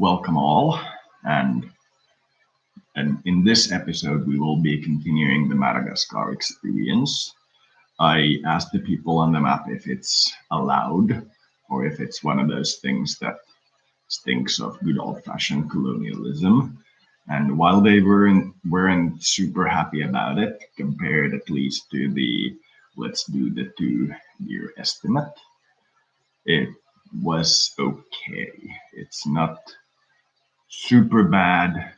Welcome all, and in this episode we will be continuing the Madagascar experience. I asked the people on the map if it's allowed or if it's one of those things that stinks of good old-fashioned colonialism. And while they weren't super happy about it, compared at least to the let's do the 2-year estimate, it was okay. It's not super bad,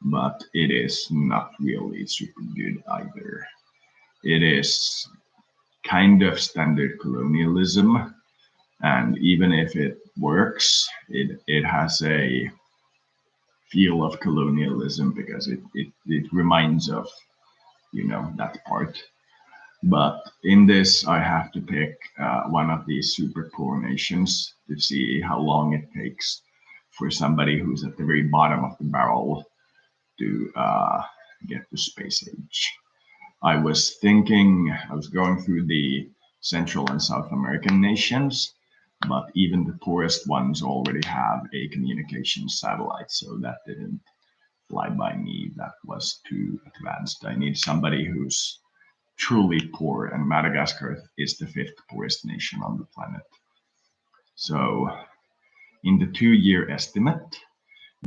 but it is not really super good either. It is kind of standard colonialism, and even if it works, it has a feel of colonialism because it reminds of that part. But in this, I have to pick one of these super poor nations to see how long it takes for somebody who's at the very bottom of the barrel to get to space age. I was going through the Central and South American nations, but even the poorest ones already have a communications satellite, so that didn't fly by me. That was too advanced. I need somebody who's truly poor, and Madagascar is the 5th poorest nation on the planet. So in the 2-year estimate,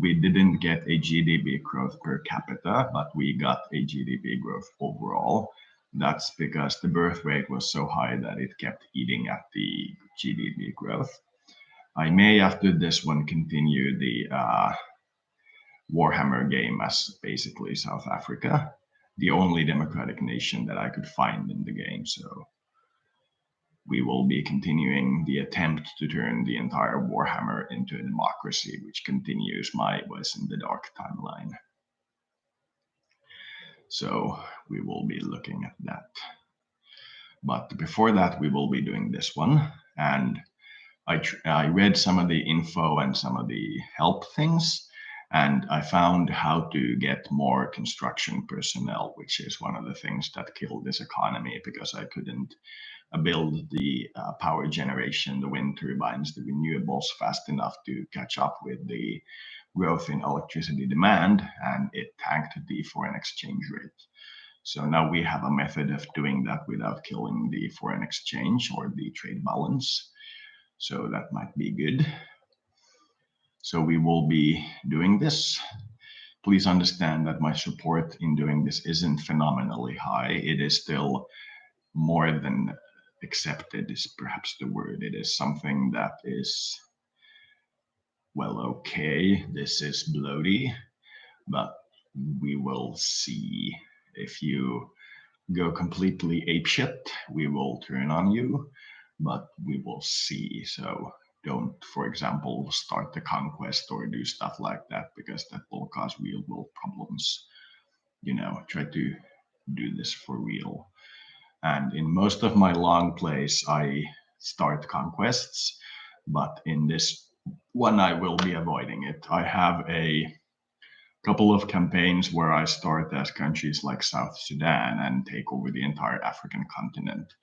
we didn't get a GDP growth per capita, but we got a GDP growth overall. That's because the birth rate was so high that it kept eating at the GDP growth. I may, after this one, continue the Warhammer game as basically South Africa, the only democratic nation that I could find in the game. So we will be continuing the attempt to turn the entire Warhammer into a democracy, which continues my Voice in the Dark timeline. So we will be looking at that. But before that, we will be doing this one. And I read some of the info and some of the help things, and I found how to get more construction personnel, which is one of the things that killed this economy because I couldn't build the power generation, the wind turbines, the renewables fast enough to catch up with the growth in electricity demand, and it tanked the foreign exchange rate. So now we have a method of doing that without killing the foreign exchange or the trade balance. So that might be good. So we will be doing this. Please understand that my support in doing this isn't phenomenally high. It is still more than accepted is perhaps the word. It is something that is, well, okay. This is bloaty, but we will see. If you go completely apeshit, we will turn on you, but we will see. So don't, for example, start the conquest or do stuff like that, because that will cause real world problems. Try to do this for real. And in most of my long plays, I start conquests, but in this one, I will be avoiding it. I have a couple of campaigns where I start as countries like South Sudan and take over the entire African continent.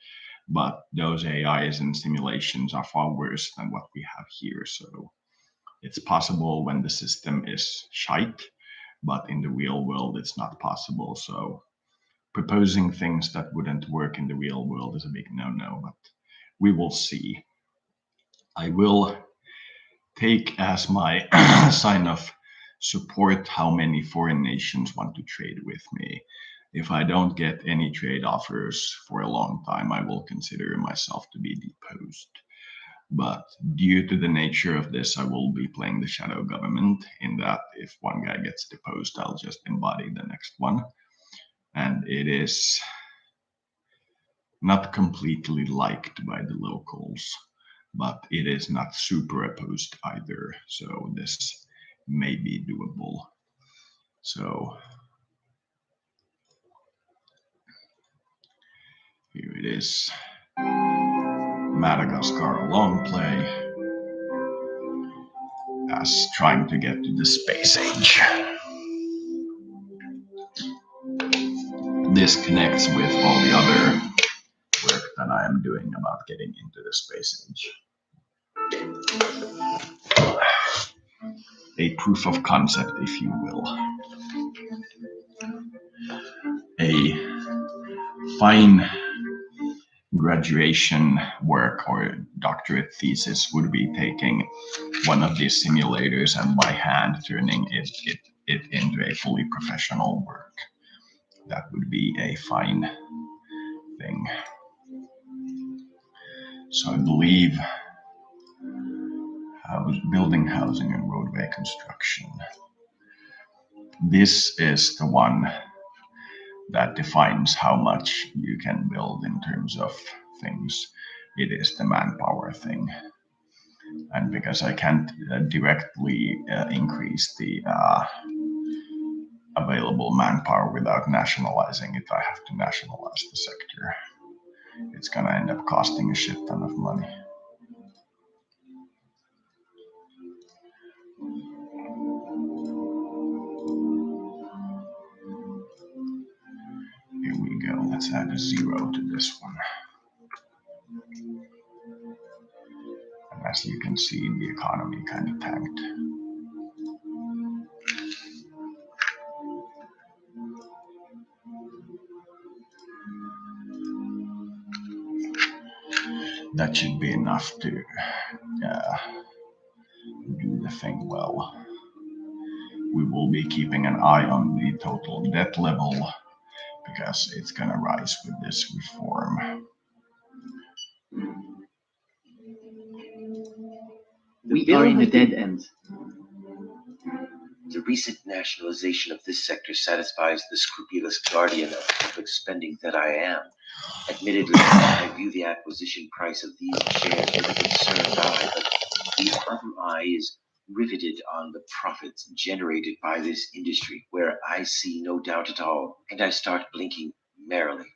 But those AIs and simulations are far worse than what we have here. So it's possible when the system is shite, but in the real world, it's not possible. So proposing things that wouldn't work in the real world is a big no-no, but we will see. I will take as my sign of support how many foreign nations want to trade with me. If I don't get any trade offers for a long time, I will consider myself to be deposed. But due to the nature of this, I will be playing the shadow government, in that if one guy gets deposed, I'll just embody the next one. And it is not completely liked by the locals, but it is not super opposed either. So this may be doable. So here it is. Madagascar Longplay as trying to get to the space age. This connects with all the other work that I am doing about getting into the space age. a proof of concept, if you will. A fine graduation work or doctorate thesis would be taking one of these simulators and by hand turning it into a fully professional work. That would be a fine thing. So I believe building, housing, and roadway construction. This is the one that defines how much you can build in terms of things. It is the manpower thing. And because I can't directly increase the available manpower without nationalizing it, I have to nationalize the sector. It's gonna end up costing a shit ton of money. Here we go. Let's add a 0 to this one. And as you can see, the economy kind of tanked. That should be enough to do the thing well. We will be keeping an eye on the total debt level because it's going to rise with this reform. We are in a dead end. The recent nationalization of this sector satisfies the scrupulous guardian of public spending that I am. Admittedly, I view the acquisition price of these shares with a concerned eye, but the other eye is riveted on the profits generated by this industry, where I see no doubt at all, and I start blinking merrily.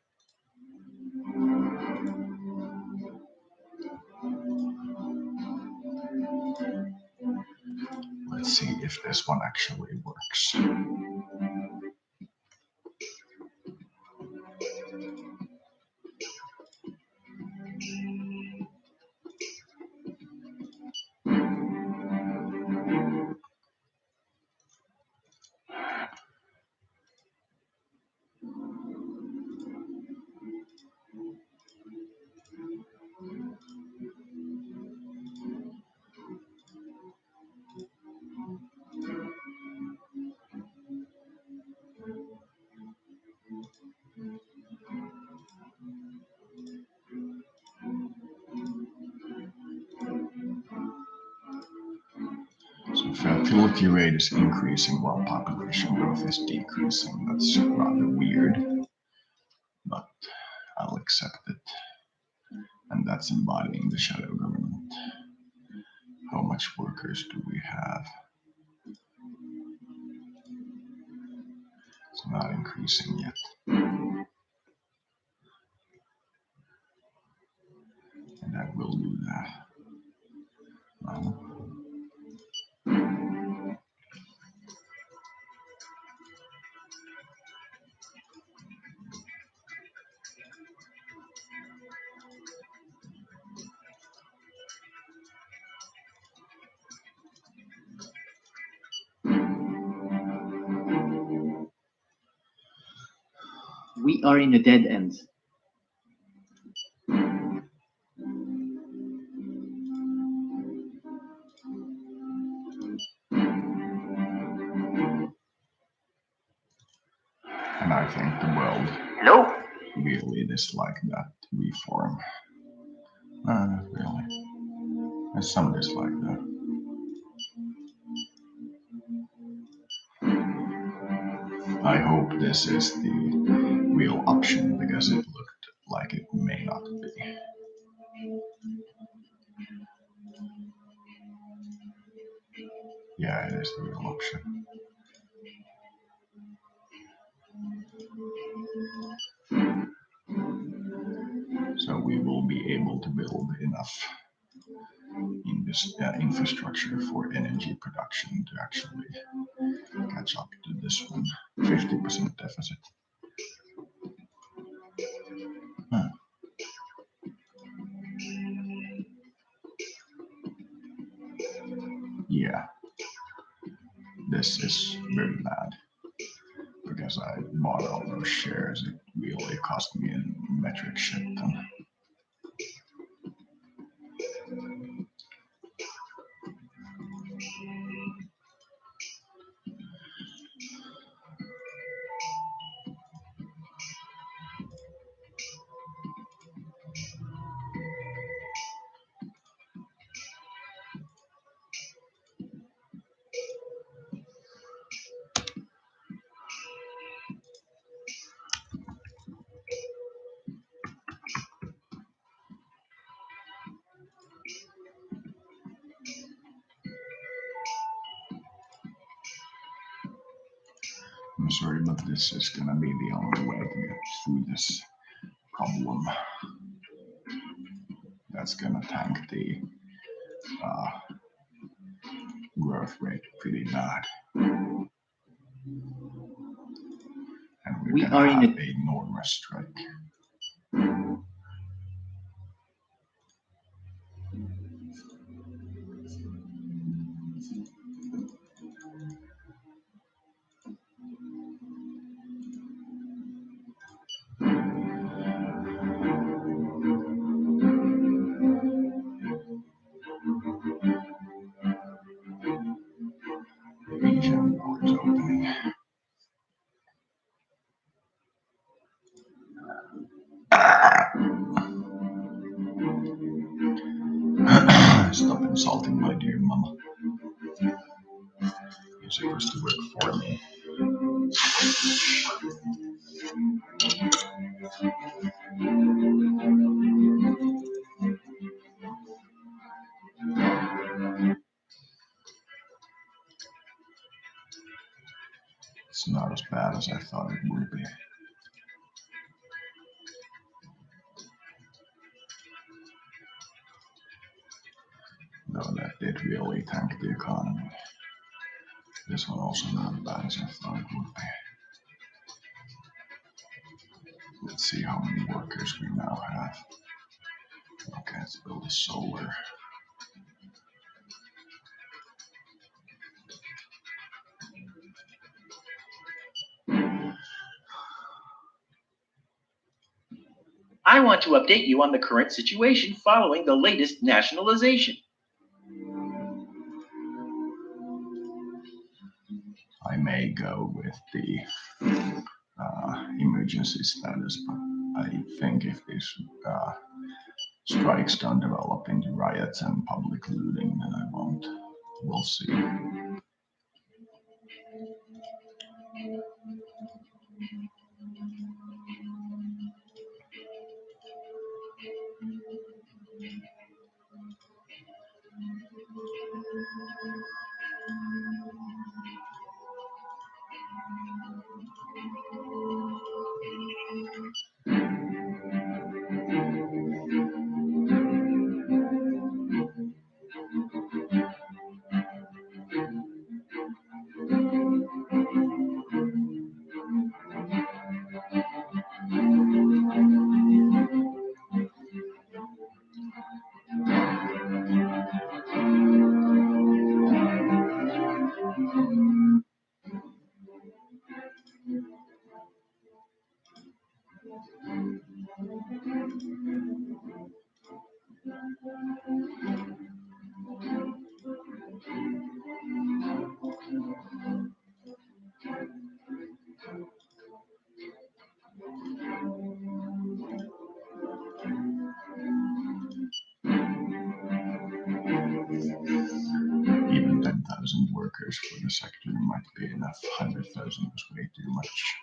Let's see if this one actually works. So fertility rate is increasing while population growth is decreasing. That's rather weird, but I'll accept it. And that's embodying the shadow government. How much workers do we have? It's not increasing yet. And I will do that. No. We are in a dead end. And I think the world Hello? really dislike that reform. Not really. There's some dislike though. I hope this is the real option because it looked like it may not be. Yeah, it is the real option. So we will be able to build enough in this infrastructure for energy production to actually catch up to this one. 50% deficit. Huh. Yeah. this is very bad because I bought all those shares. It really cost me a metric shit ton. I'm sorry, but this is gonna be the only way to get through this problem. That's gonna tank the growth rate pretty bad. And we're gonna have a enormous strike. Asian dollars opening. Stop insulting my dear mama. You're supposed to work for me. It's not as bad as I thought it would be. Though that did really tank the economy. This one also not as bad as I thought it would be. Let's see how many workers we now have. Okay, let's build a solar. I want to update you on the current situation following the latest nationalization. I may go with the emergency status, but I think if these strikes don't develop into riots and public looting, then I won't. We'll see. Even 10,000 workers for the sector might be enough. 100,000 is way too much.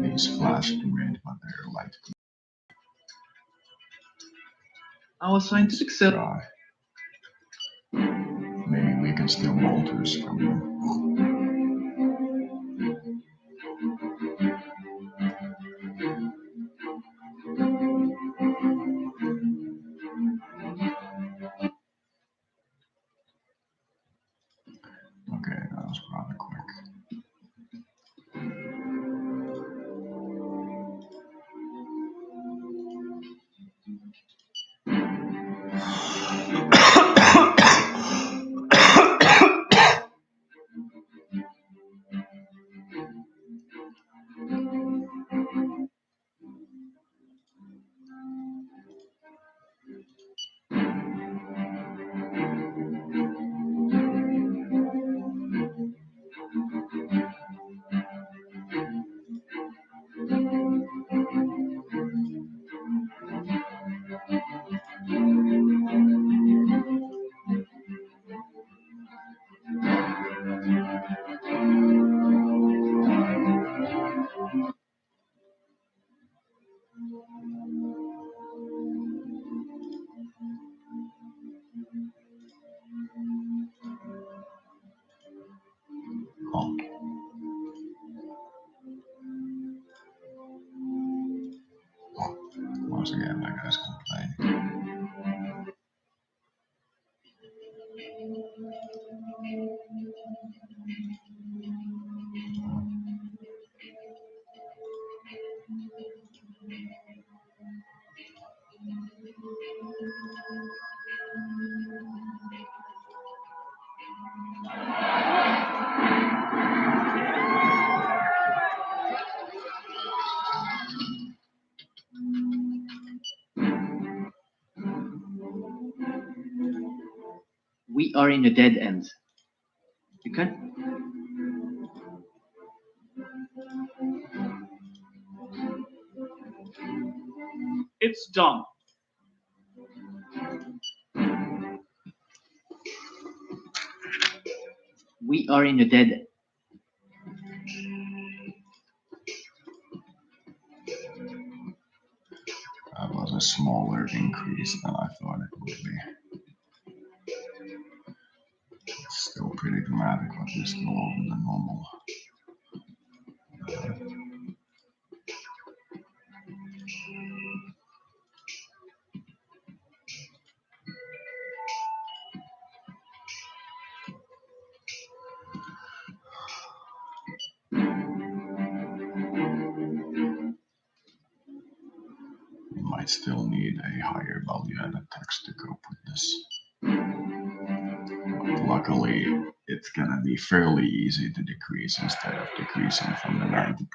These flashed red, but they're light. Our scientific try. Maybe we can steal bolters from them. once again, that guy's complaining. We are in a dead end. You can. It's done. We are in a dead end. That was a smaller increase than I thought it would be. It's still pretty dramatic, but it's still over the normal. We might still need a higher value added tax to cope with this. But luckily, it's gonna be fairly easy to decrease instead of decreasing from the 90%.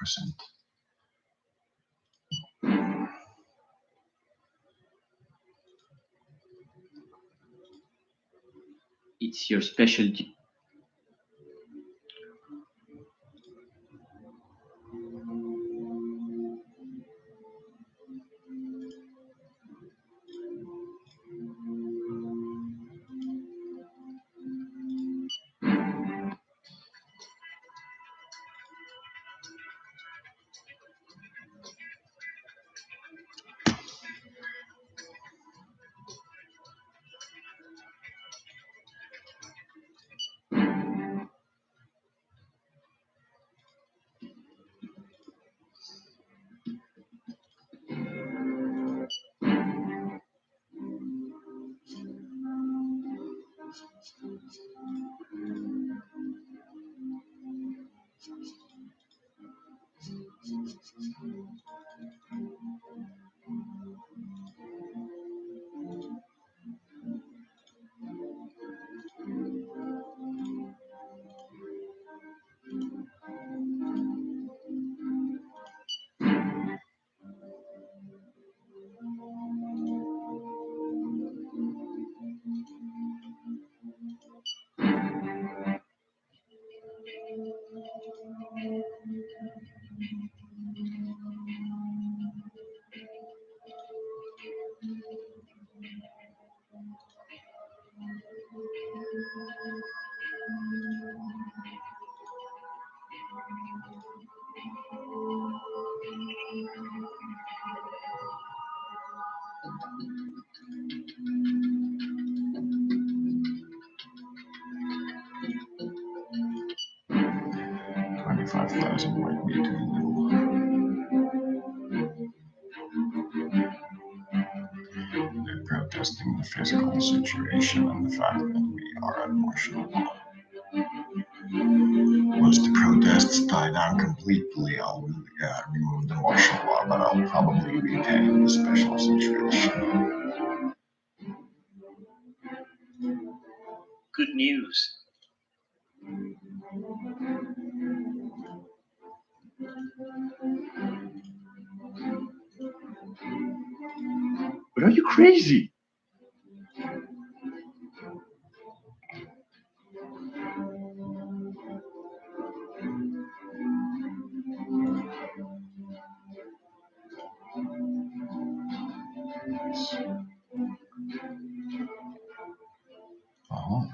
It's your specialty. $25,000 might be too little. They're protesting the physical situation and the fact that we are at martial law. Once the protests die down completely, I'll remove the martial law, but I'll probably retain the special situation. Good news. But are you crazy? Oh.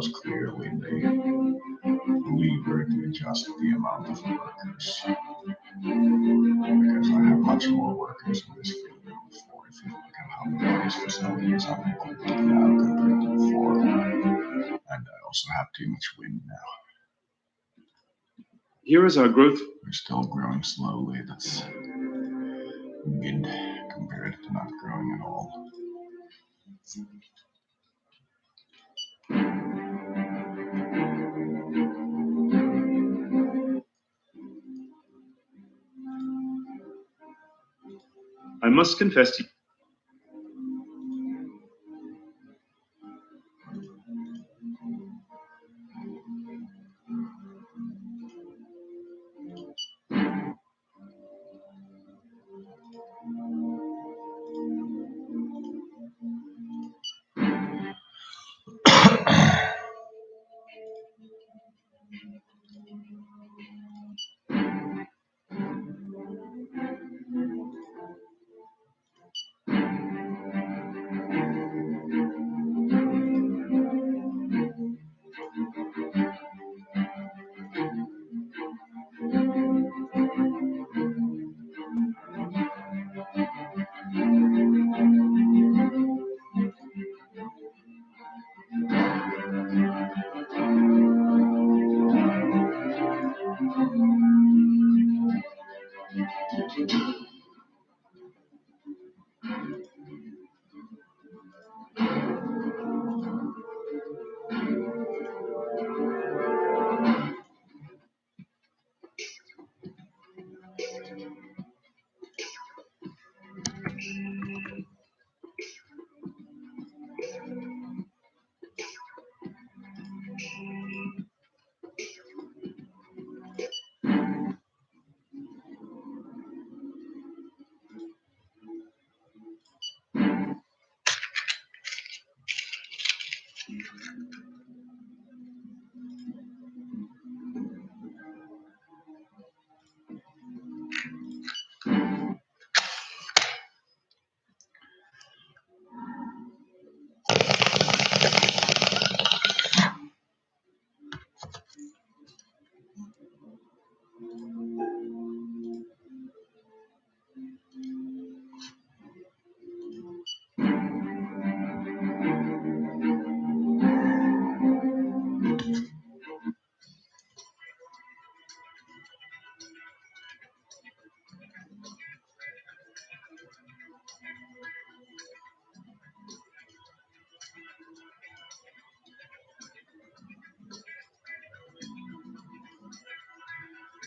was clearly the lever to adjust the amount of workers. Because I have much more workers in this field than before. If you look at how many these facilities I'm equipped with now compared to before. And I also have too much wind now. Here is our growth. We're still growing slowly. That's good compared to not growing at all. I must confess to you.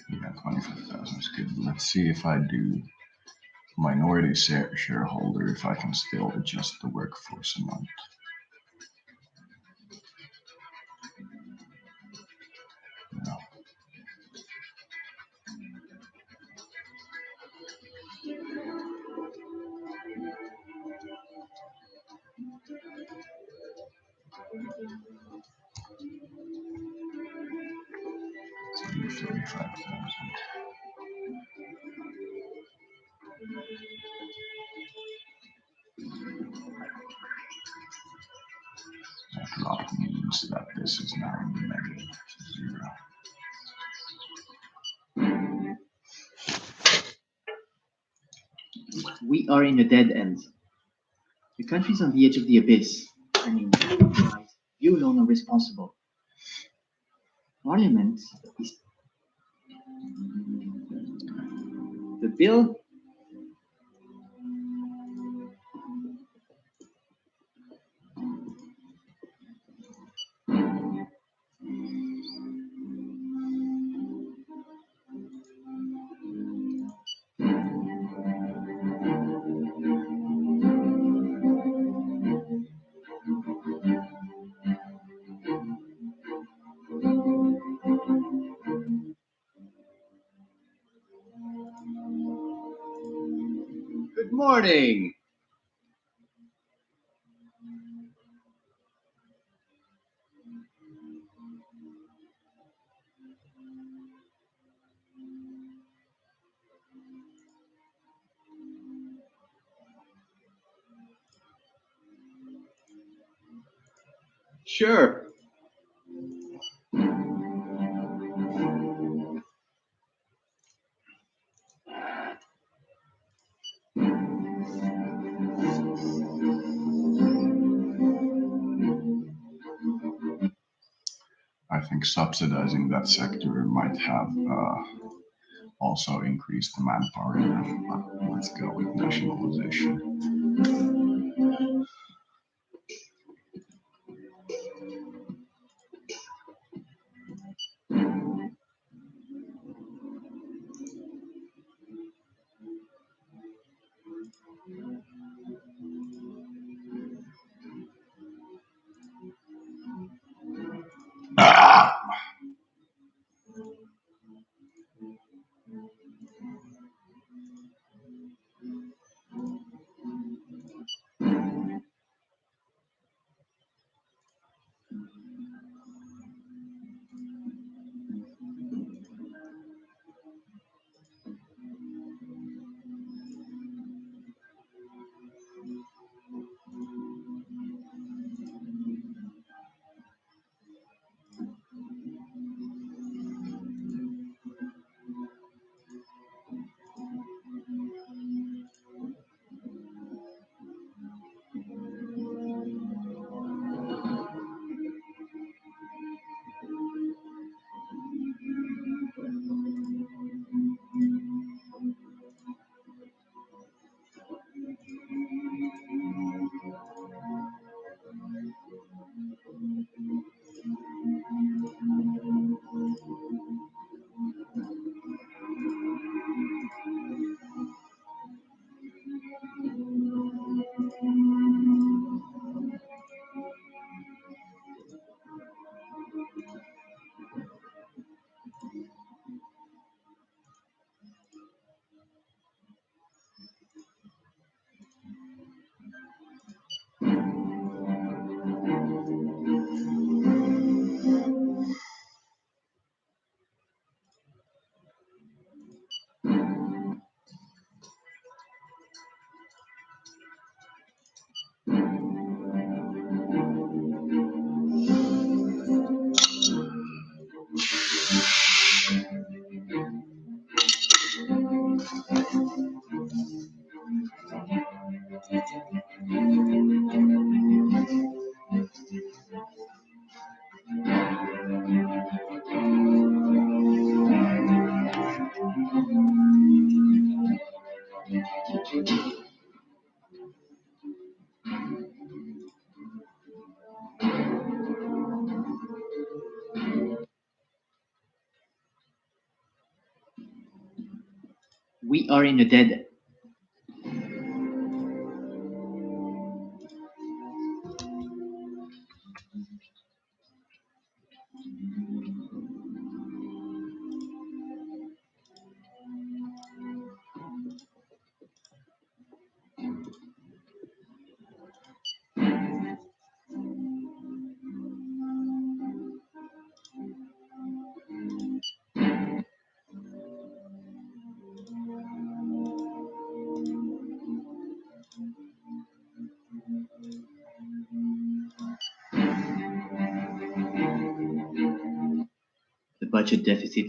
Yeah, 25,000 is good. Let's see if I do minority shareholder, if I can still adjust the workforce amount. No. Let's do 35,000. That drop means that this is now negative 0. We are in a dead end. The country's on the edge of the abyss. I mean, you alone are responsible. Parliament is. The bill. Good morning. Sure. think subsidizing that sector might have also increased the manpower enough. But let's go with nationalization. Ah! We are in a dead. The budget deficit.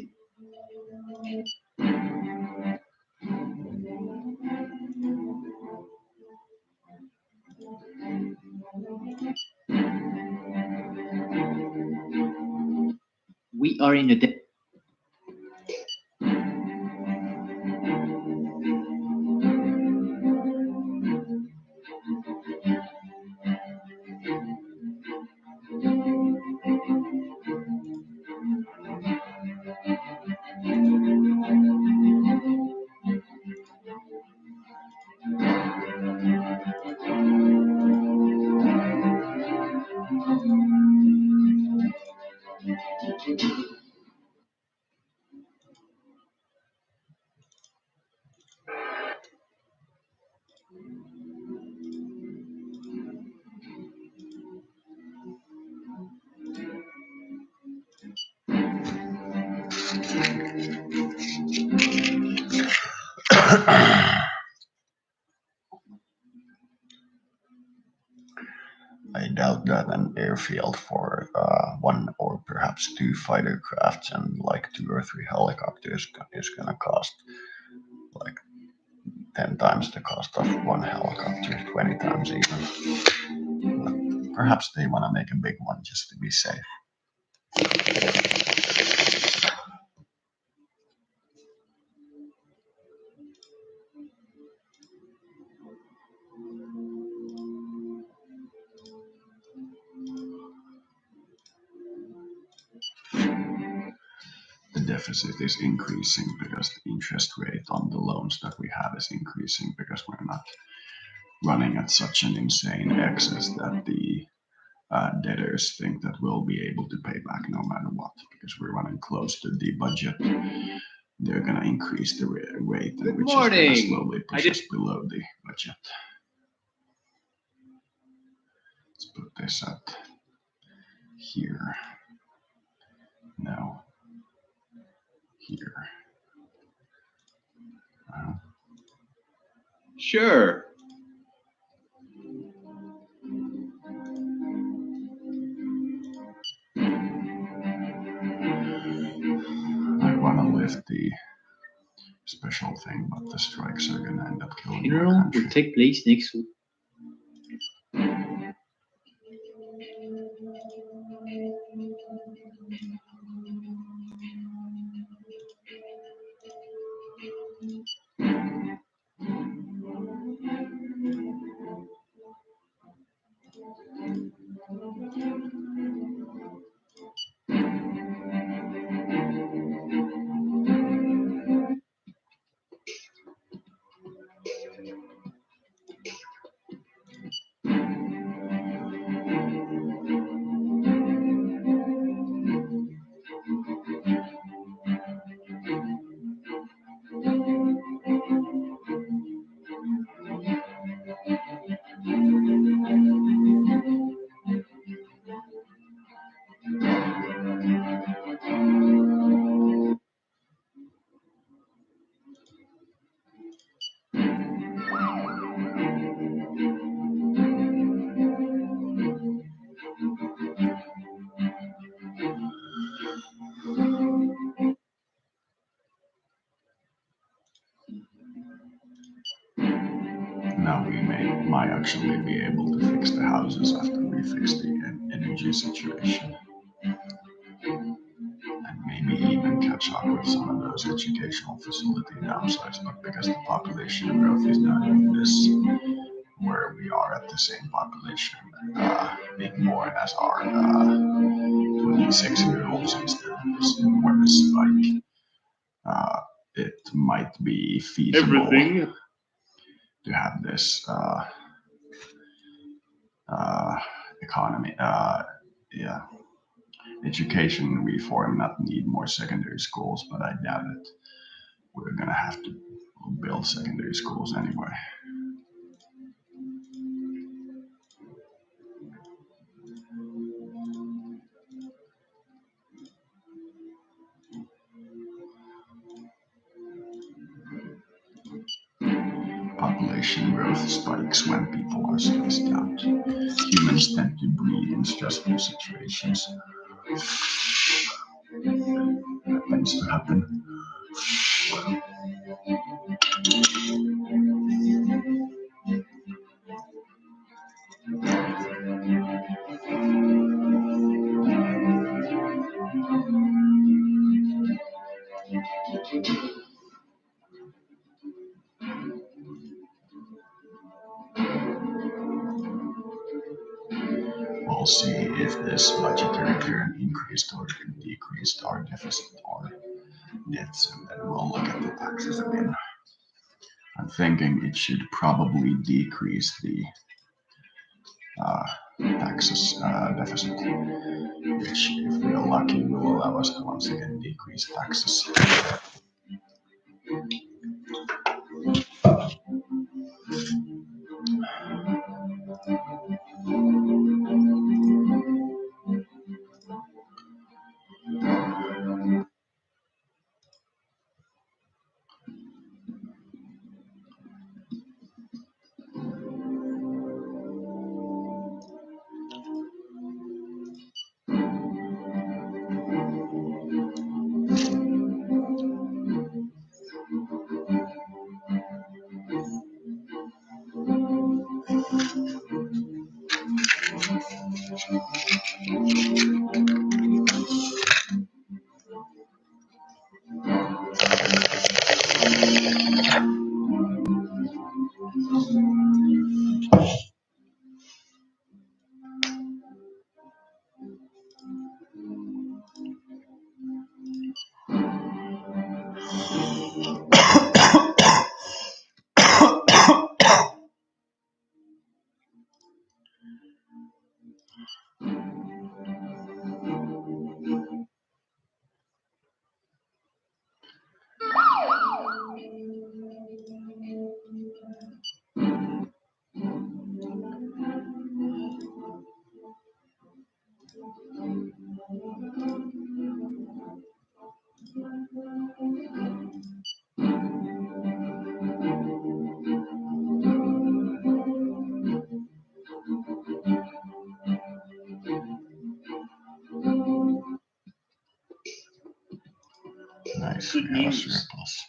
We are in a dead. I doubt that an airfield for one or perhaps two fighter crafts and like two or three helicopters is going to cost like 10 times the cost of one helicopter, 20 times even. But perhaps they want to make a big one just to be safe. The deficit is increasing because the interest rate on the loans that we have is increasing because we're not running at such an insane excess that the debtors think that we'll be able to pay back no matter what, because we're running close to the budget. They're going to increase the rate, Good which morning. is going to slowly push us below the budget. Let's put this at here. No. Here. Sure. I want to lift the special thing, but the strikes are going to end up killing my Funeral country. will take place next week. Now we might actually be able to fix the houses after we fix the energy situation. And maybe even catch up with some of those educational facility downsides, but because the population growth is not in this, where we are at the same population, being born as our 26-year-olds instead of this, whereas like it might be feasible to have this economy, education reform, not need more secondary schools, but I doubt it. We're gonna have to build secondary schools anyway. Population growth spikes when people are stressed out. Humans tend to breed in stressful situations. That tends to happen. We'll see if this budgetary turn increased or decreased our deficit or debts, and then we'll look at the taxes again. I'm thinking it should probably decrease the taxes deficit, which, if we are lucky, will allow us to once again decrease taxes. That's good We have a news. surplus.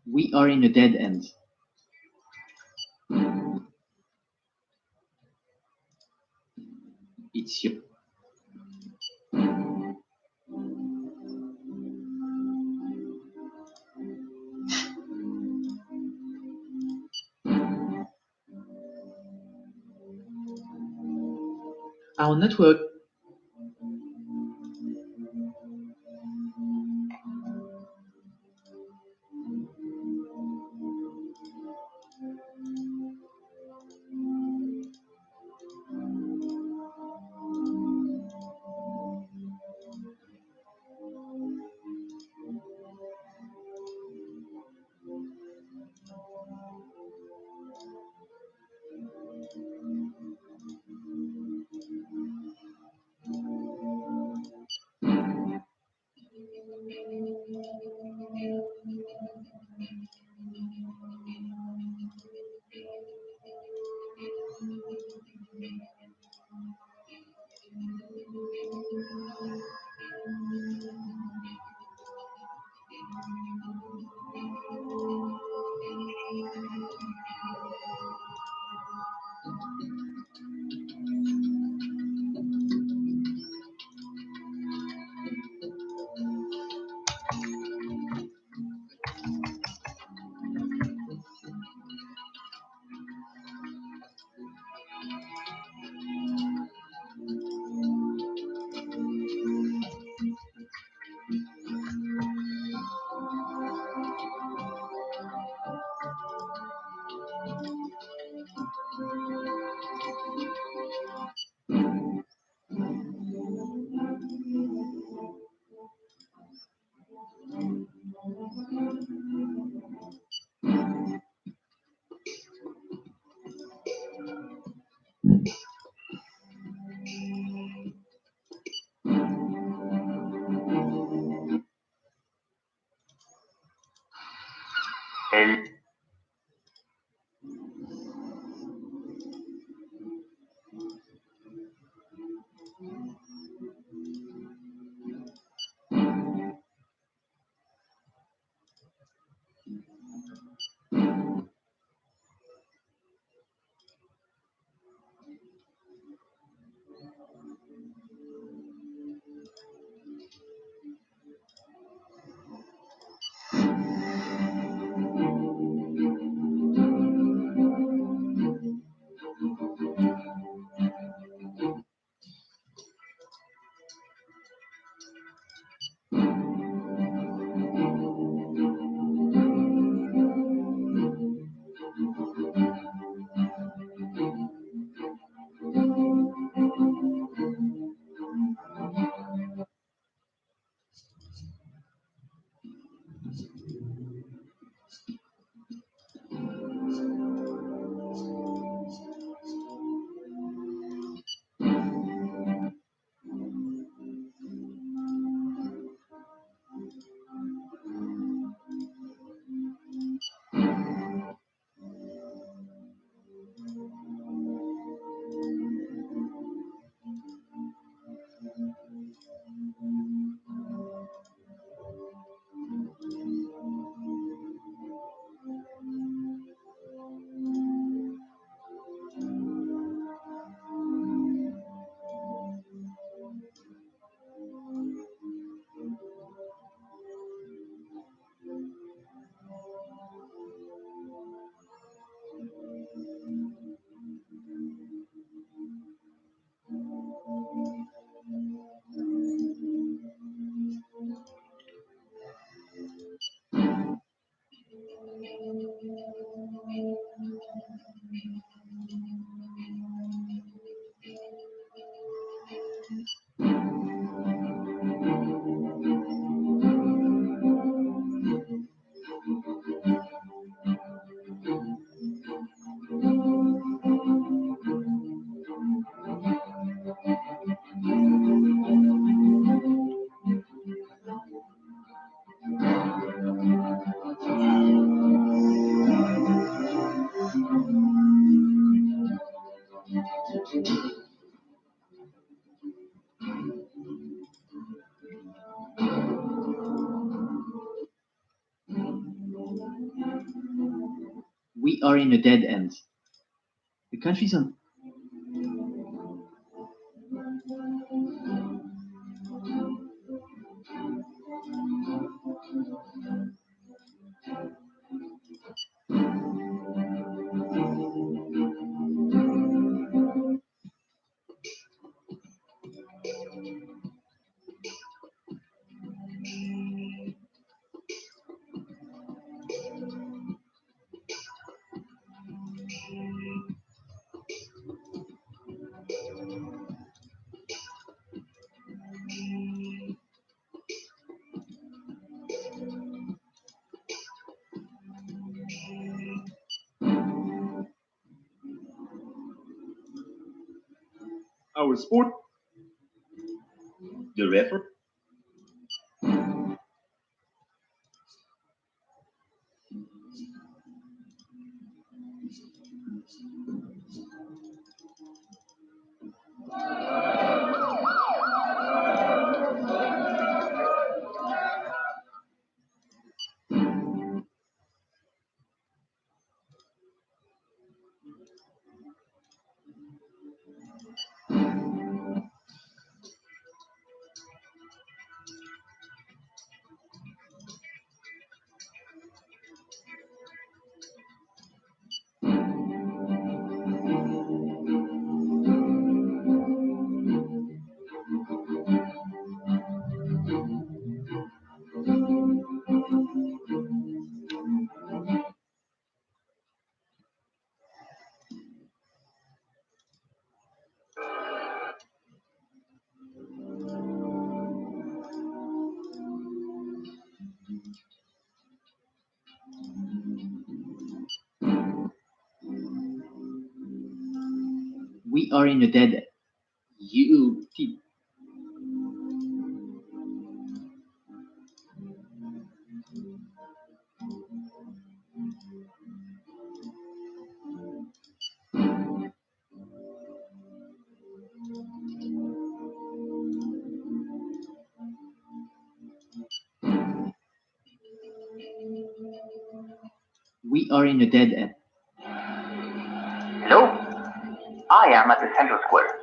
We are in a dead end. It's you. Our network. We are in a dead end. The country's on. Our sport, the refer. We are in a dead end. You. We are in a dead end. Hello? I am at the central square.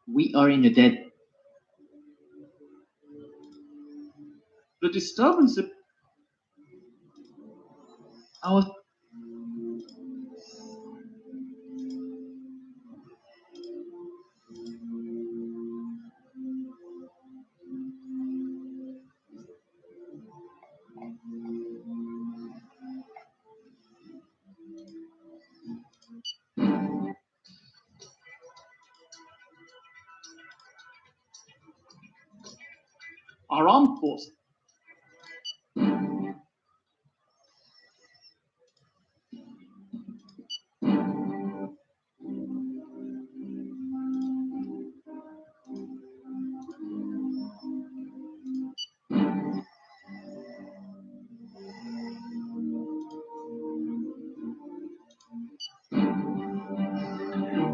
We are in a dead. The disturbance. Our. our armed forces.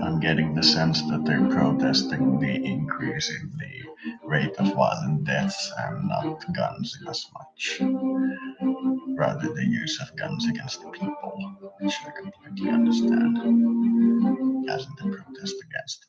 I'm getting the sense that they're protesting the increase in the rate of violent deaths and not guns as much. Rather, the use of guns against the people, which I completely understand, as in the protest against it.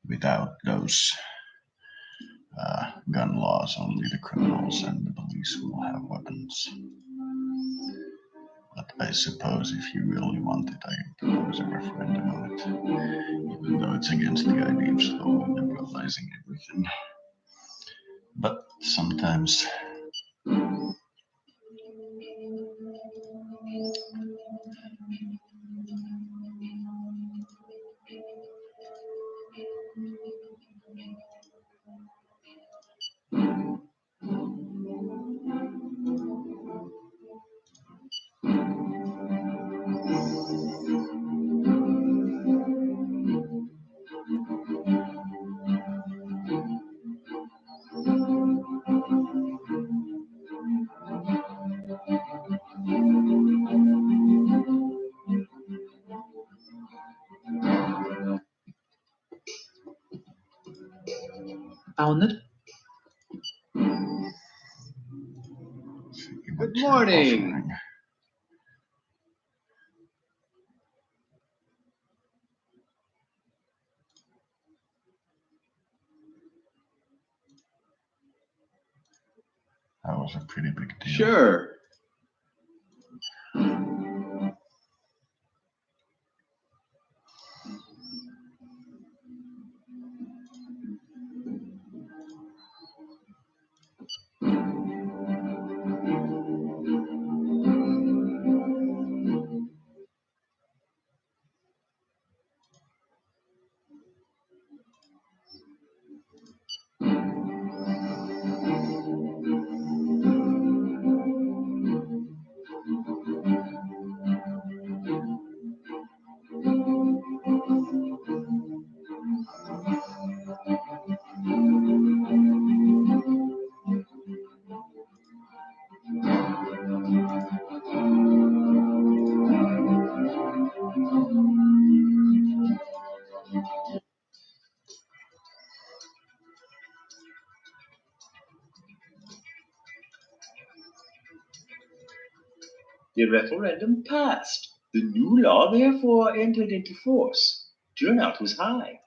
Without those gun laws, only the criminals and the police will have weapons. But I suppose if you really want it, I can propose a referendum on it, even though it's against the idea of slowly liberalizing everything. But sometimes Found it? Good morning. offering. That was a pretty big deal. Sure. The referendum passed. The new law therefore entered into force. Turnout was high.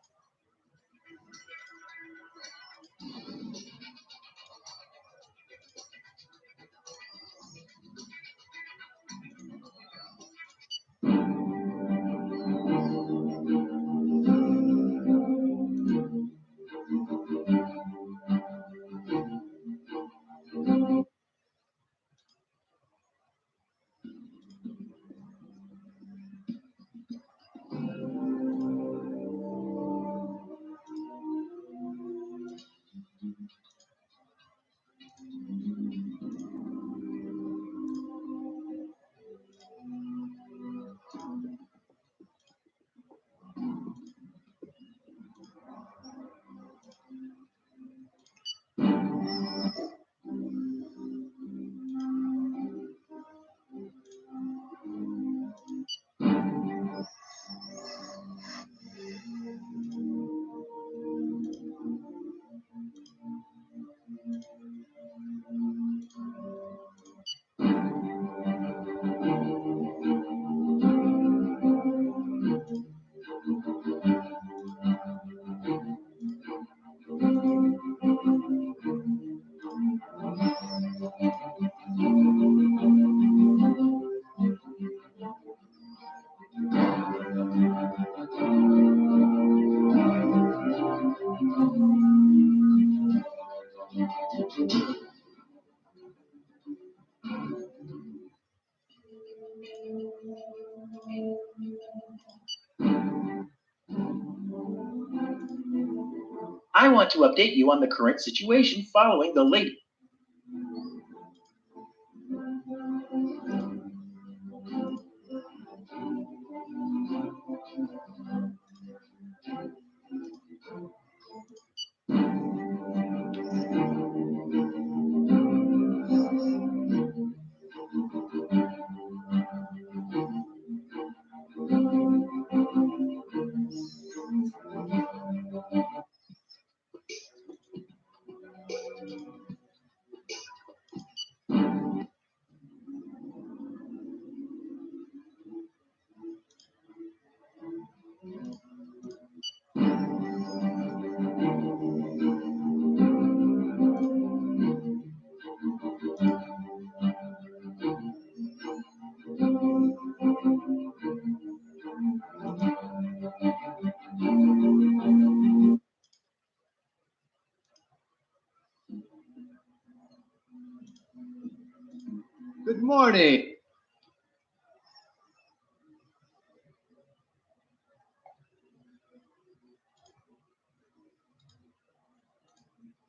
I want to update you on the current situation following the late. Good morning.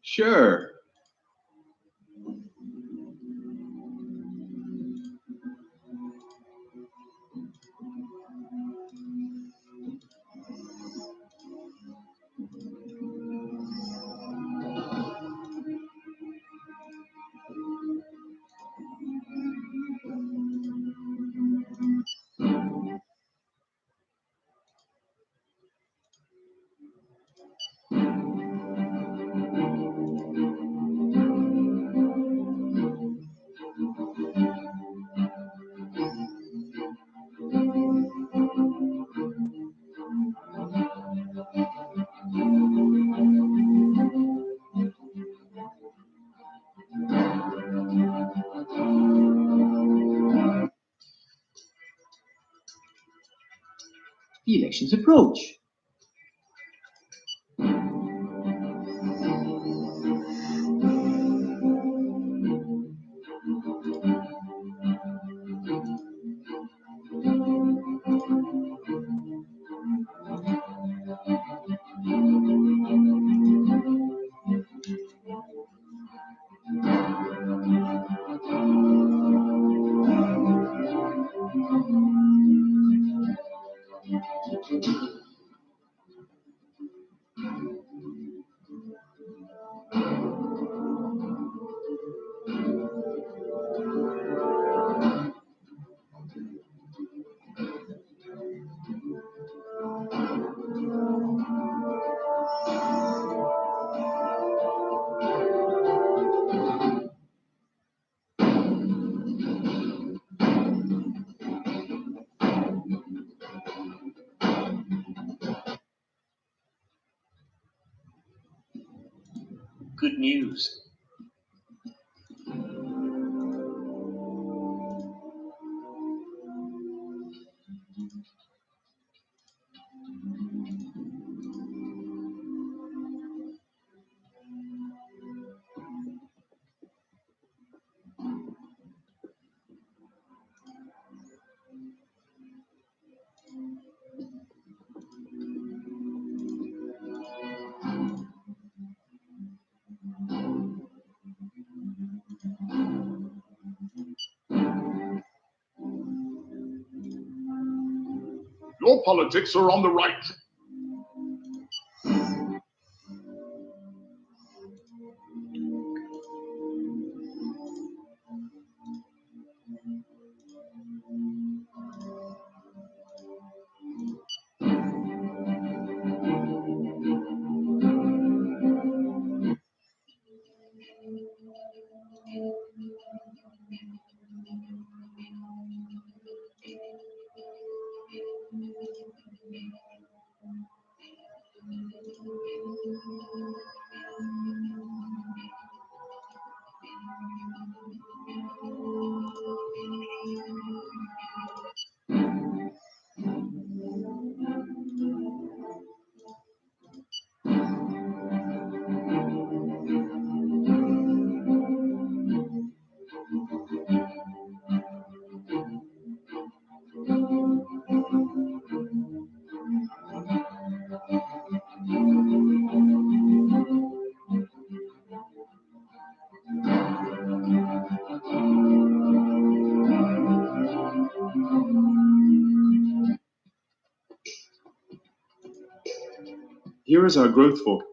Sure. The elections approach. Good news. Your politics are on the right. Here is our growth fork.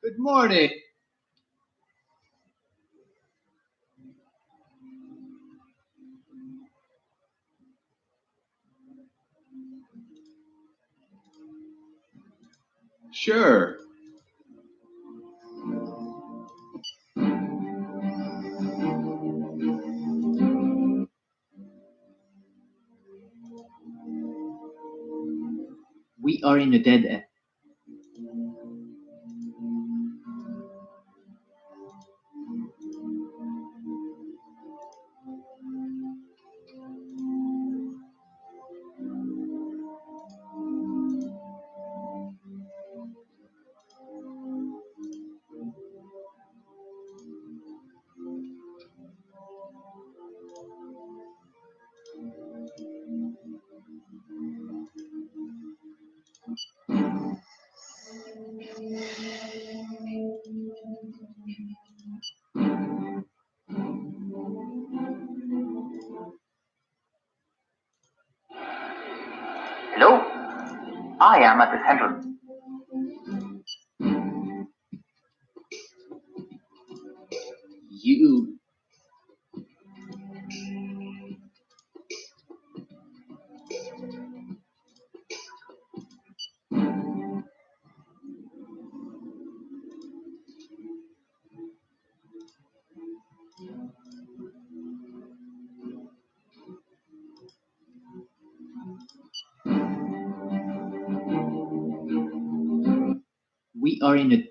Good morning. Sure. We are in a dead end. I am at the central. You. We are in a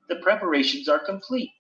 The preparations are complete.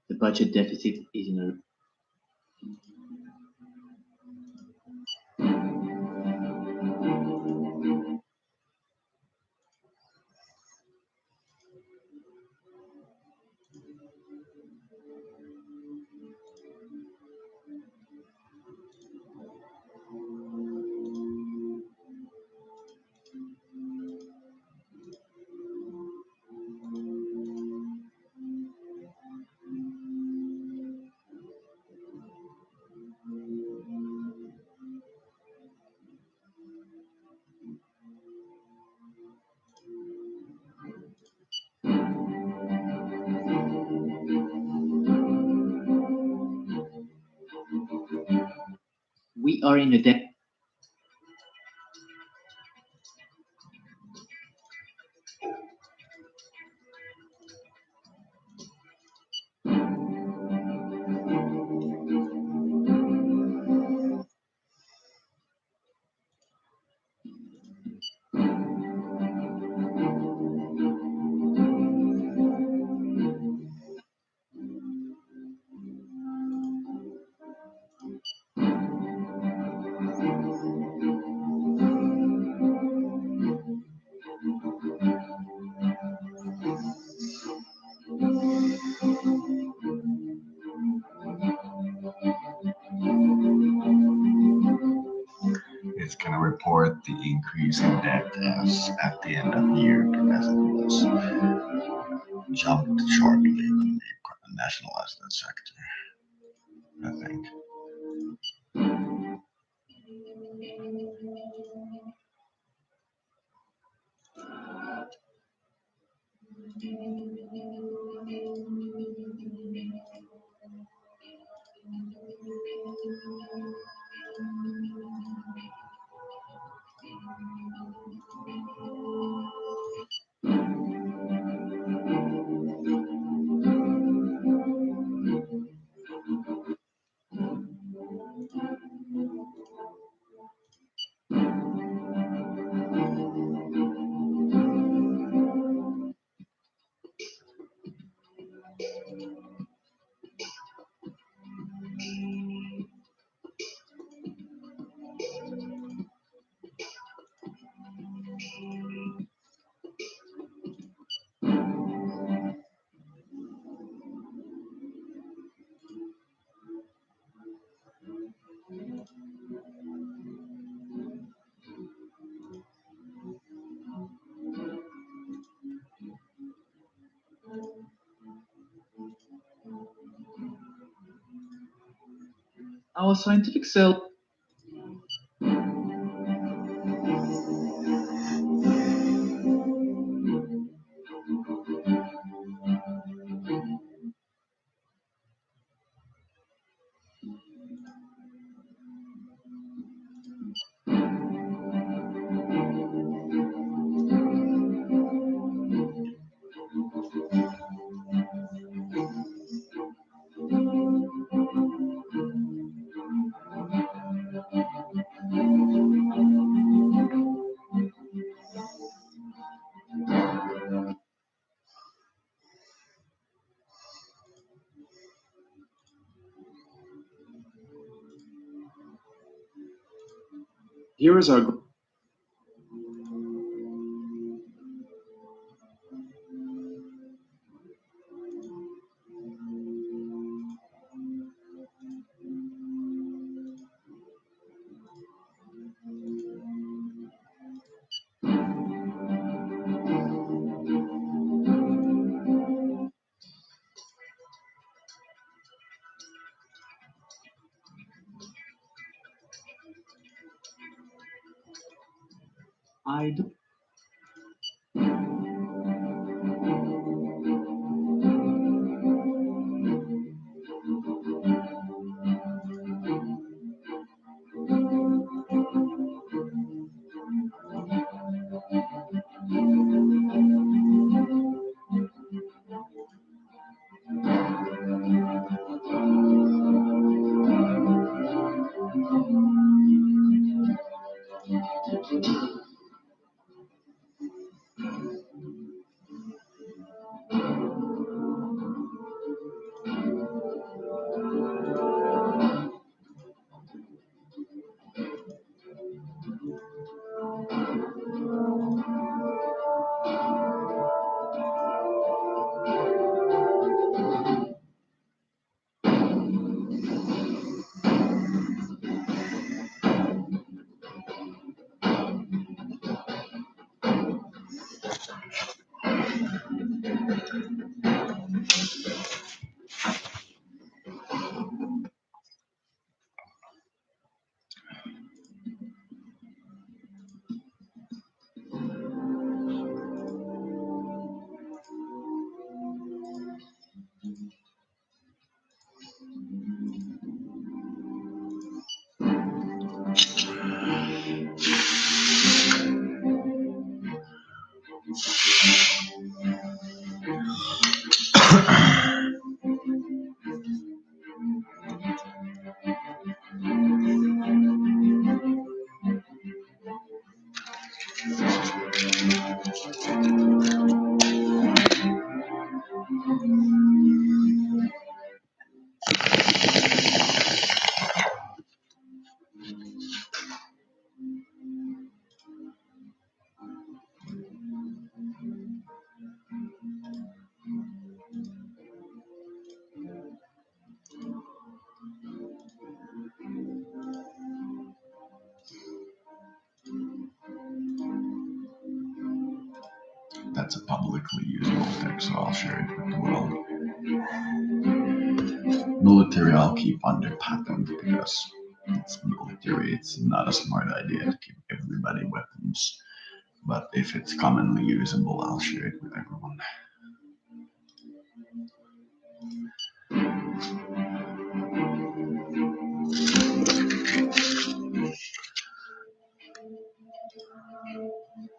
The budget deficit is in a we are in a debt. report the increase in debt as at the end of the year because it was jumped shortly when they nationalized that sector, I think. Our scientific self. Here is our. I do. economically usable tech, so I'll share it with the world. Military I'll keep under patent because it's military. It's not a smart idea to give everybody weapons. But if it's commonly usable, I'll share it with everyone.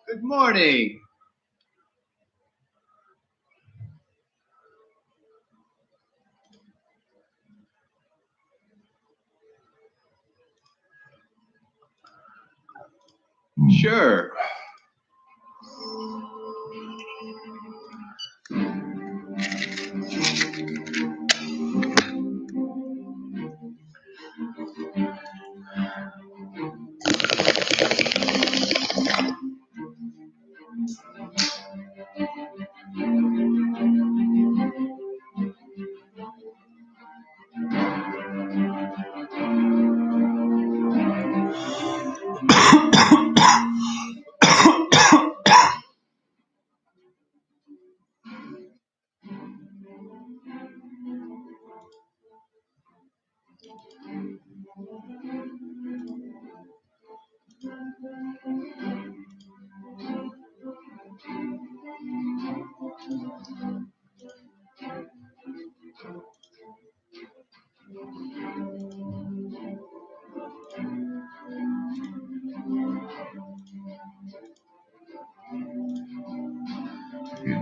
Good morning. Sure.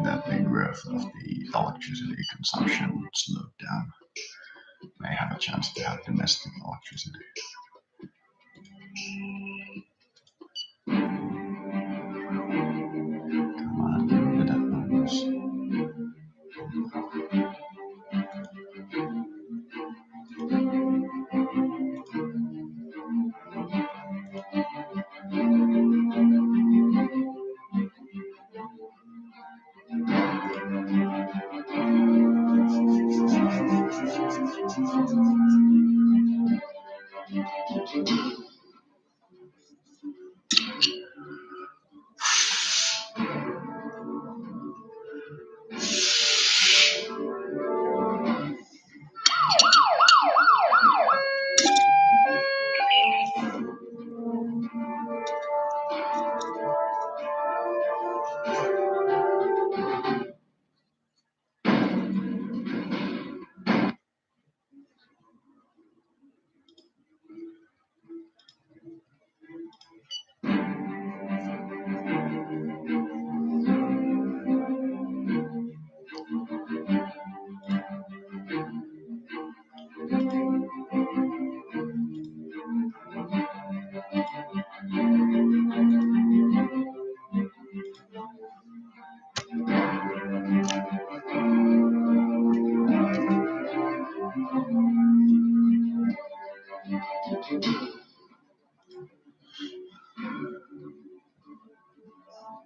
That the growth of the electricity consumption slowed down, may have a chance to have domestic electricity. Come on, give me the death numbers.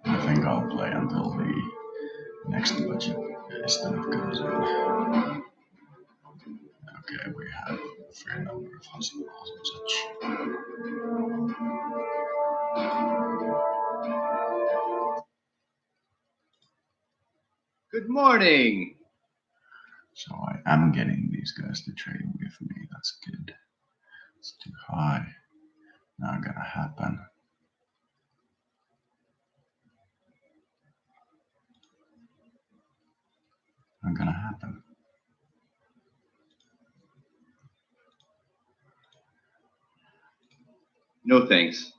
I think I'll play until the next budget estimate comes in. Okay, we have a fair number of hospitals and such. Good morning. So I am getting these guys to trade with me. That's good. It's too high. Not gonna happen. Not gonna happen. No thanks.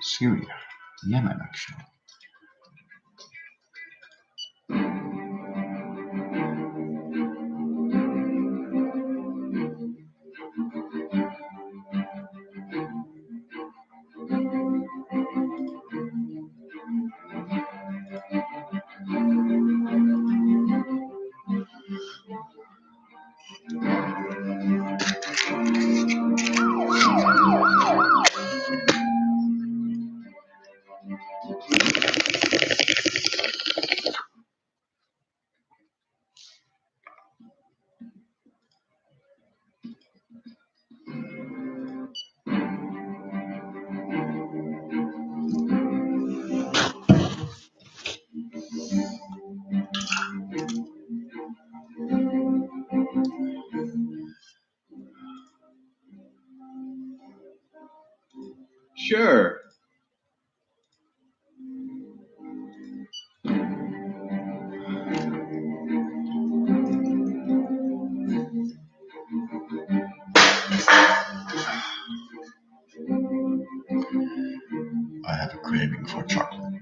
Syria. Yemen, actually. Sure. I have a craving for chocolate.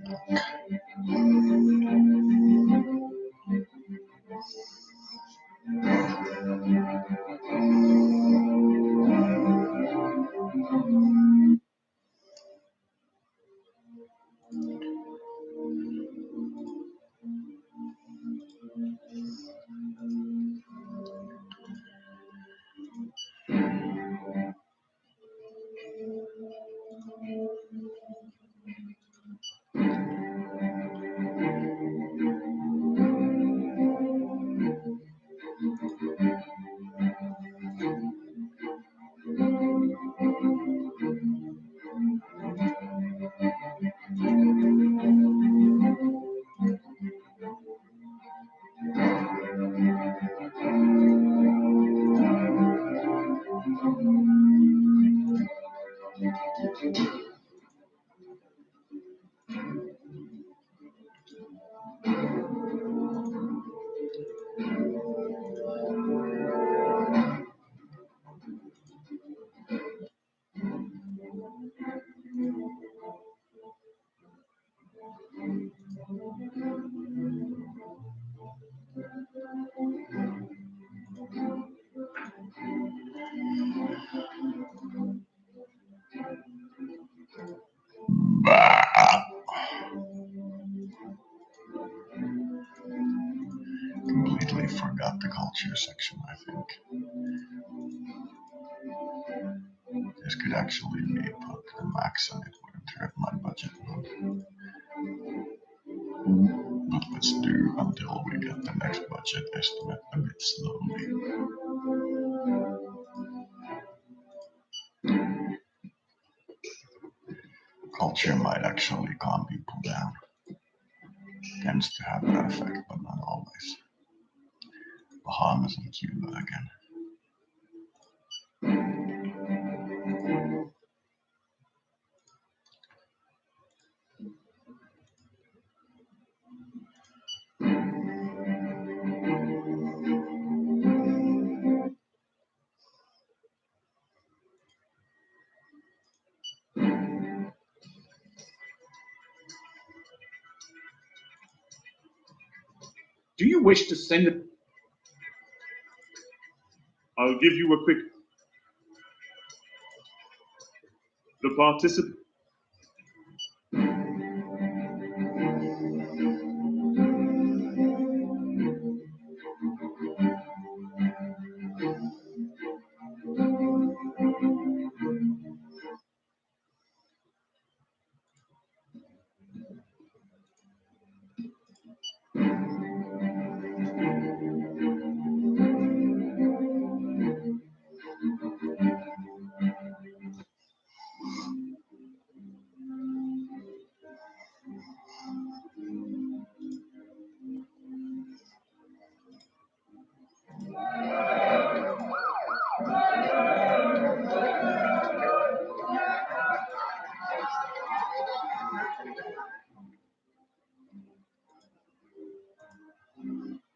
Bah. Completely forgot the culture section, I think. This could actually be put to max and it wouldn't hurt my budget none. But let's do until we get the next budget estimate a bit slowly. Culture might actually calm people down. Tends to have that effect, but not always. Bahamas and Cuba again. Do you wish to send it? I'll give you a quick. The participant.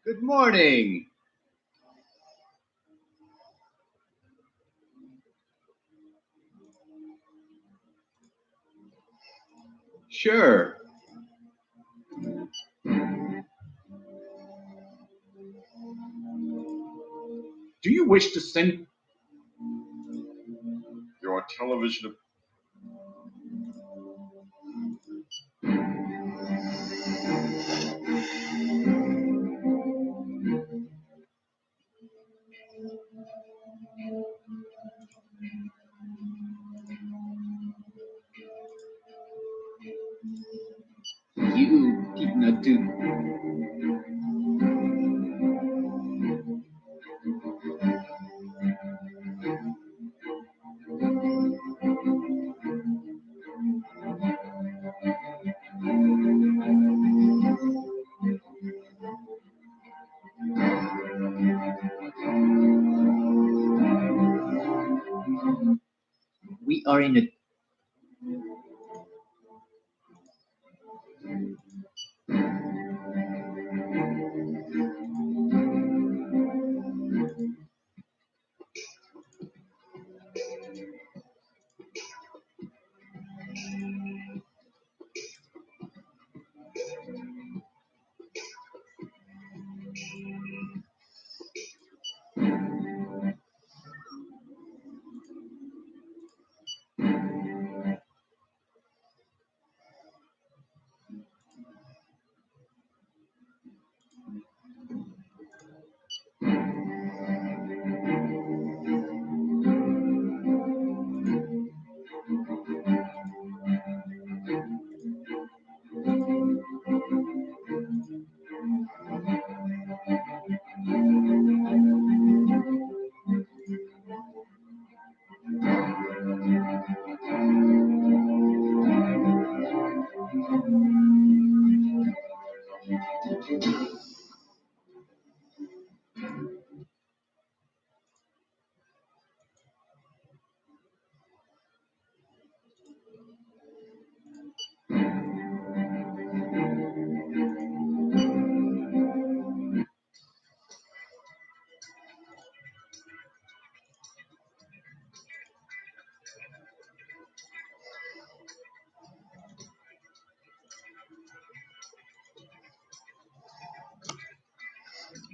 Good morning. Sure. Do you wish to send? Your television. You did not do. We are in a.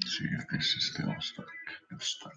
See if this is still stuck. It's stuck.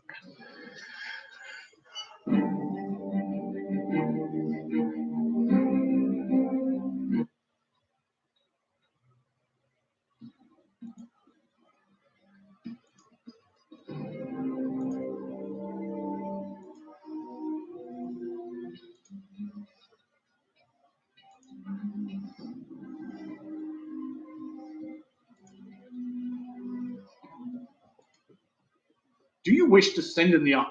Do you wish to send in the army?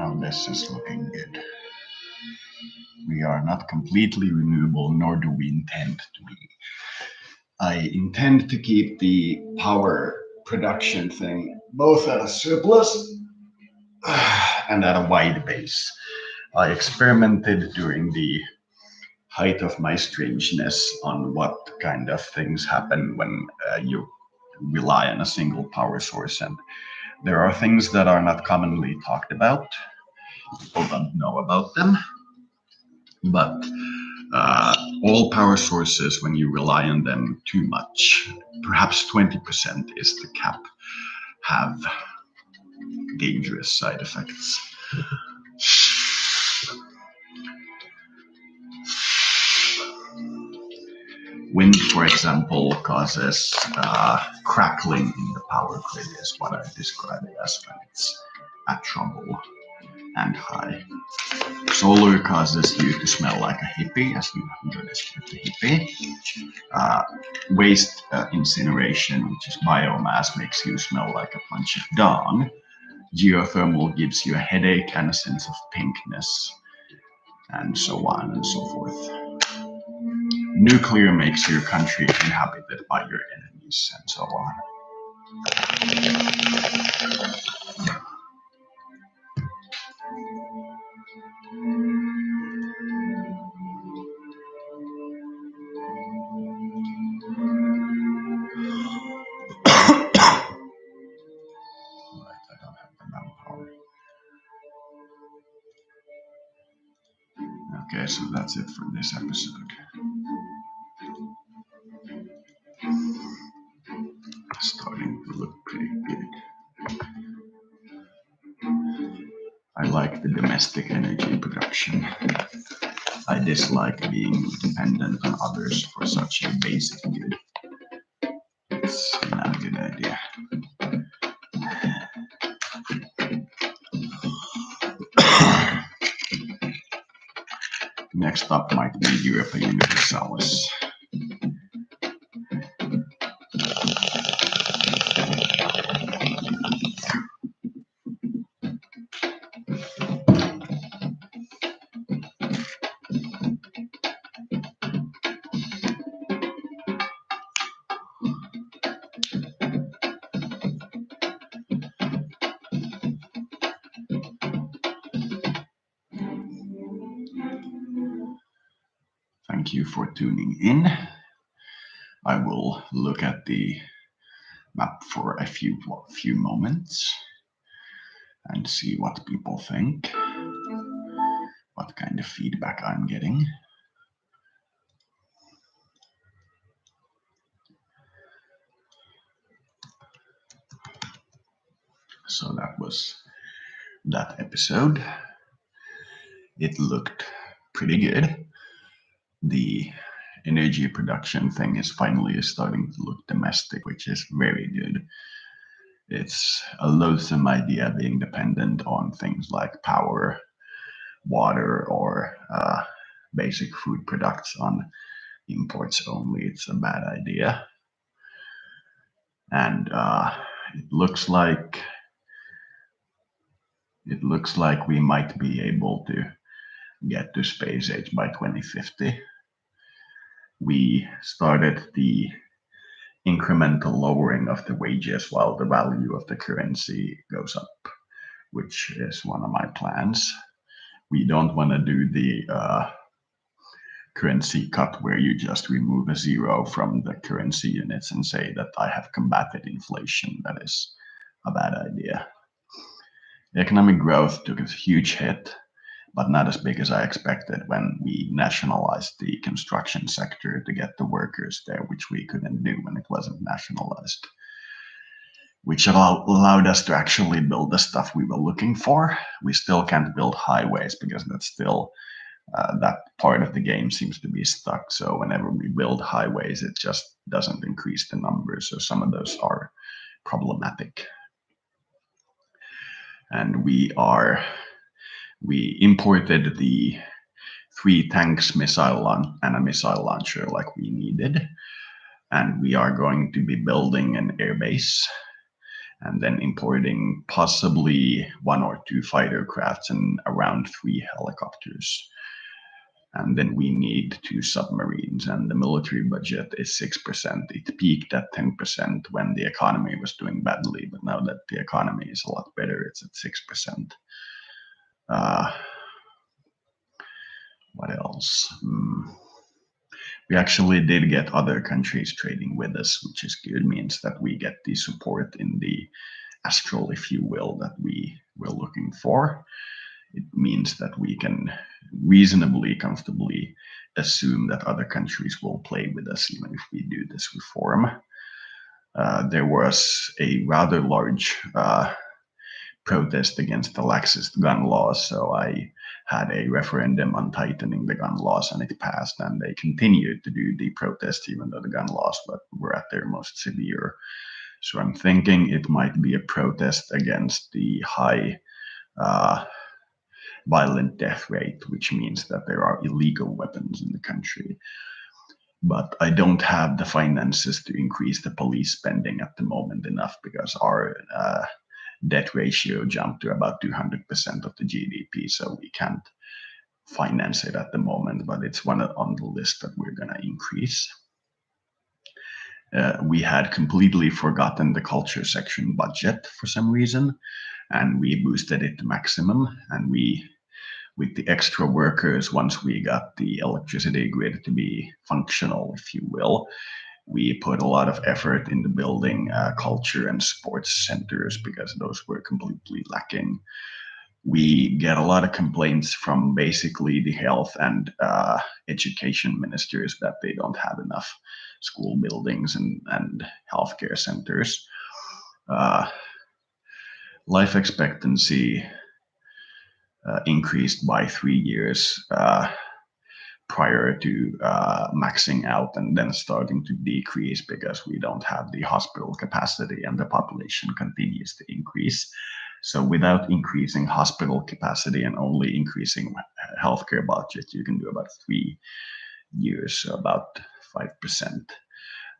Now this is looking good. We are not completely renewable, nor do we intend to be. I intend to keep the power production thing both at a surplus and at a wide base. I experimented during the height of my strangeness on what kind of things happen when you rely on a single power source, and there are things that are not commonly talked about. People don't know about them, but all power sources, when you rely on them too much, perhaps 20% is the cap, have dangerous side effects. Wind, for example, causes crackling in the power grid, is what I describe it as when it's at trouble and high. Solar causes you to smell like a hippie, as you noticed with the hippie. Waste incineration, which is biomass, makes you smell like a bunch of dung. Geothermal gives you a headache and a sense of pinkness, and so on and so forth. Nuclear makes your country inhabited by your enemies, and so on. Right, I don't have the manpower. Okay, so that's it for this episode. Starting to look pretty good. I like the domestic energy production. I dislike being dependent on others for such a basic good. It's not a good idea. Next up might be Europa Universalis. Thank you for tuning in. I will look at the map for a few moments and see what people think, what kind of feedback I'm getting. So that was that episode. It looked pretty good. The energy production thing is finally starting to look domestic, which is very good. It's a loathsome idea being dependent on things like power, water, or basic food products on imports only. It's a bad idea. And it looks like we might be able to get to space age by 2050. We started the incremental lowering of the wages while the value of the currency goes up, which is one of my plans. We don't want to do the currency cut where you just remove a zero from the currency units and say that I have combated inflation. That is a bad idea. Economic growth took a huge hit, but not as big as I expected when we nationalized the construction sector to get the workers there, which we couldn't do when it wasn't nationalized, which allowed us to actually build the stuff we were looking for. We still can't build highways because that's still, that part of the game seems to be stuck. So whenever we build highways, it just doesn't increase the numbers. So some of those are problematic. And we imported the 3 tanks missile and a missile launcher like we needed. And we are going to be building an airbase. and then importing possibly 1 or 2 fighter crafts and around 3 helicopters. And then we need 2 submarines, and the military budget is 6%. It peaked at 10% when the economy was doing badly, but now that the economy is a lot better, it's at 6%. What else? We actually did get other countries trading with us, which is good. Means that we get the support in the astral, if you will, that we were looking for. It means that we can reasonably comfortably assume that other countries will play with us even if we do this reform. There was a rather large protest against the laxist gun laws, so I had a referendum on tightening the gun laws and it passed, and they continued to do the protest even though the gun laws were at their most severe. So I'm thinking it might be a protest against the high violent death rate, which means that there are illegal weapons in the country. But I don't have the finances to increase the police spending at the moment enough because our debt ratio jumped to about 200% of the GDP, so we can't finance it at the moment, but it's one on the list that we're going to increase. We had completely forgotten the culture section budget for some reason, and we boosted it to maximum, and with the extra workers, once we got the electricity grid to be functional, if you will, we put a lot of effort into building culture and sports centers because those were completely lacking. We get a lot of complaints from basically the health and education ministers that they don't have enough school buildings and healthcare centers. Life expectancy increased by 3 years prior to maxing out and then starting to decrease because we don't have the hospital capacity and the population continues to increase. So without increasing hospital capacity and only increasing healthcare budget, you can do about 3 years, so about 5%.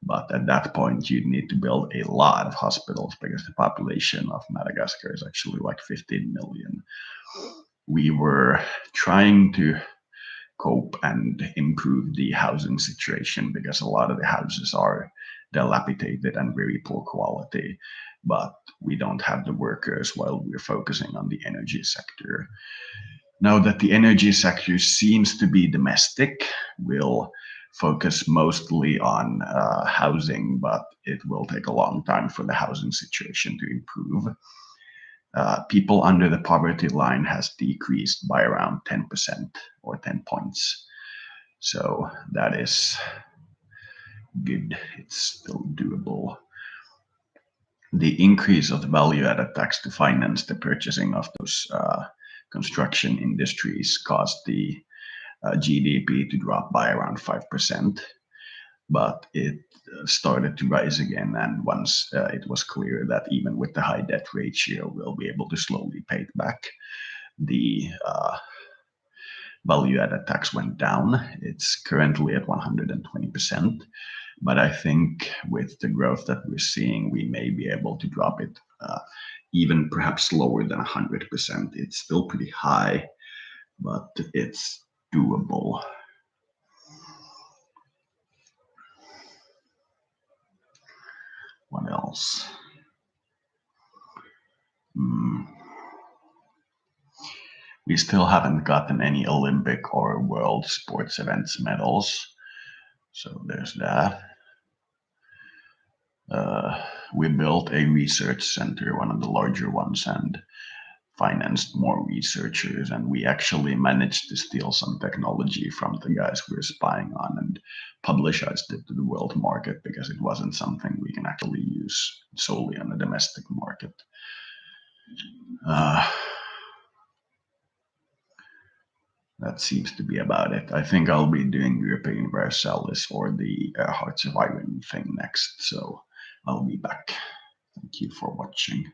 But at that point, you need to build a lot of hospitals because the population of Madagascar is actually like 15 million. We were trying to cope and improve the housing situation because a lot of the houses are dilapidated and very poor quality, but we don't have the workers while we're focusing on the energy sector. Now that the energy sector seems to be domestic, we'll focus mostly on housing, but it will take a long time for the housing situation to improve. People under the poverty line has decreased by around 10% or 10 points. So that is good. It's still doable. The increase of the value-added tax to finance the purchasing of those construction industries caused the GDP to drop by around 5%, but it started to rise again. And once it was clear that even with the high debt ratio, we'll be able to slowly pay it back, the value-added tax went down. It's currently at 120%, but I think with the growth that we're seeing, we may be able to drop it even perhaps lower than 100%. It's still pretty high, but it's doable. What else? We still haven't gotten any Olympic or world sports events medals. So there's that. We built a research center, one of the larger ones, and financed more researchers. And we actually managed to steal some technology from the guys we're spying on and publicized it to the world market because it wasn't something we can actually use solely on the domestic market. That seems to be about it. I think I'll be doing Europa Universalis or the Hearts of Iron thing next, so I'll be back. Thank you for watching.